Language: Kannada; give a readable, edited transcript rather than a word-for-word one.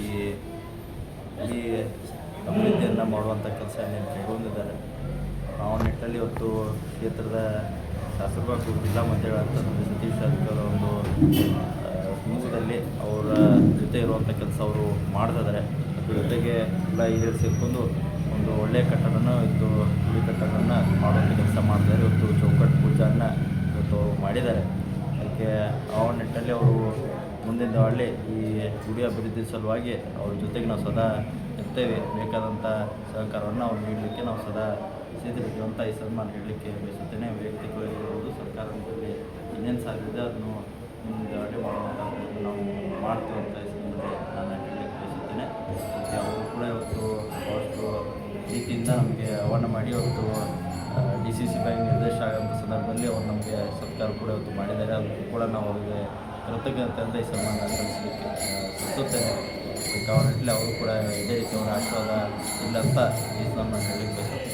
ಈ ಇಡೀ ಅಭಿವೃದ್ಧಿಯನ್ನು ಮಾಡುವಂಥ ಕೆಲಸ ಕೈಗೊಂಡಿದ್ದಾರೆ. ಆ ನಿಟ್ಟಿನಲ್ಲಿ ಇವತ್ತು ಕ್ಷೇತ್ರದ ಶಾಸಕರು ಹಾಗೂ ಜಿಲ್ಲಾ ಮಂತ್ರಿಗಳಂತ ಸತೀಶ್ ಜಾರಕಿಹೊಳಿ ಒಂದು ಮುಖದಲ್ಲಿ ಅವರ ಜೊತೆ ಇರುವಂಥ ಕೆಲಸ ಅವರು ಮಾಡ್ತಿದ್ದಾರೆ. ಅದ್ರ ಜೊತೆಗೆ ಎಲ್ಲ ಹಿರಿಯರು ಸೇರಿಕೊಂಡು ಒಂದು ಒಳ್ಳೆಯ ಕಟ್ಟಡನ ಇವತ್ತು ಗುಡಿ ಕಟ್ಟಡವನ್ನು ಮಾಡುವಂಥ ಕೆಲಸ ಮಾಡಿದ್ದಾರೆ. ಇವತ್ತು ಚೌಕಟ್ಟು ಪೂಜೆಯನ್ನು ಇವತ್ತು ಅವರು ಮಾಡಿದ್ದಾರೆ. ಅದಕ್ಕೆ ಆ ನಿಟ್ಟಿನಲ್ಲಿ ಅವರು ಮುಂದಿನ ದಿನಗಳಲ್ಲಿ ಈ ಗುಡಿ ಅಭಿವೃದ್ಧಿ ಸಲುವಾಗಿ ಅವ್ರ ಜೊತೆಗೆ ನಾವು ಸದಾ ಇರ್ತೇವೆ. ಬೇಕಾದಂಥ ಸಹಕಾರವನ್ನು ಅವ್ರು ನೀಡಲಿಕ್ಕೆ ನಾವು ಸದಾ ಸಿದ್ಧರಿದ್ದೀವಿ ಅಂತ ಈ ಸಲ ನಾನು ಹೇಳಲಿಕ್ಕೆ ಬಯಸುತ್ತೇನೆ. ವೈಯಕ್ತಿಕವಾಗಿರ್ಬೋದು ಸರ್ಕಾರದಲ್ಲಿ ಇನ್ನೇನು ಸಾಧ್ಯತೆ ಅದನ್ನು ಮುಂದೆ ಮಾಡುವಂಥ ನಾವು ಮಾಡ್ತೀವಿ ಅಂತ ಈ ಸಂದರ್ಭದಲ್ಲಿ ನಾನು ಹೇಳಲಿಕ್ಕೆ ಬಯಸುತ್ತೇನೆ. ಮತ್ತು ಅವರು ಕೂಡ ಇವತ್ತು ಭಾಳಷ್ಟು ರೀತಿಯಿಂದ ನಮಗೆ ಆಹ್ವಾನ ಮಾಡಿ ಇವತ್ತು DCC ಬ್ಯಾಂಕ್ ನಿರ್ದೇಶಕ ಆಗೋಂಥ ಸಂದರ್ಭದಲ್ಲಿ ಅವರು ನಮಗೆ ಸತ್ಕಾರ ಕೂಡ ಇವತ್ತು ಮಾಡಿದ್ದಾರೆ. ಅದಕ್ಕೂ ಕೂಡ ನಾವು ಅವರಿಗೆ ಕೃತಜ್ಞತೆಯಿಂದ ಈ ಸನ್ಮಾನ ಸಲ್ಲಿಸಲಿಕ್ಕೆ ಸುತ್ತುತ್ತೇನೆ. ಅದಕ್ಕೆ ಅವ್ರ ನಿಟ್ಟಿನಲ್ಲಿ ಅವರು ಕೂಡ ಇದೇ ರೀತಿ ಅವರ ಆಶೀರ್ವಾದ ಇಲ್ಲ ಅಂತ ಈ ಸನ್ಮಾನ ಹೇಳಲಿಕ್ಕೆ ಬಯಸುತ್ತೇನೆ.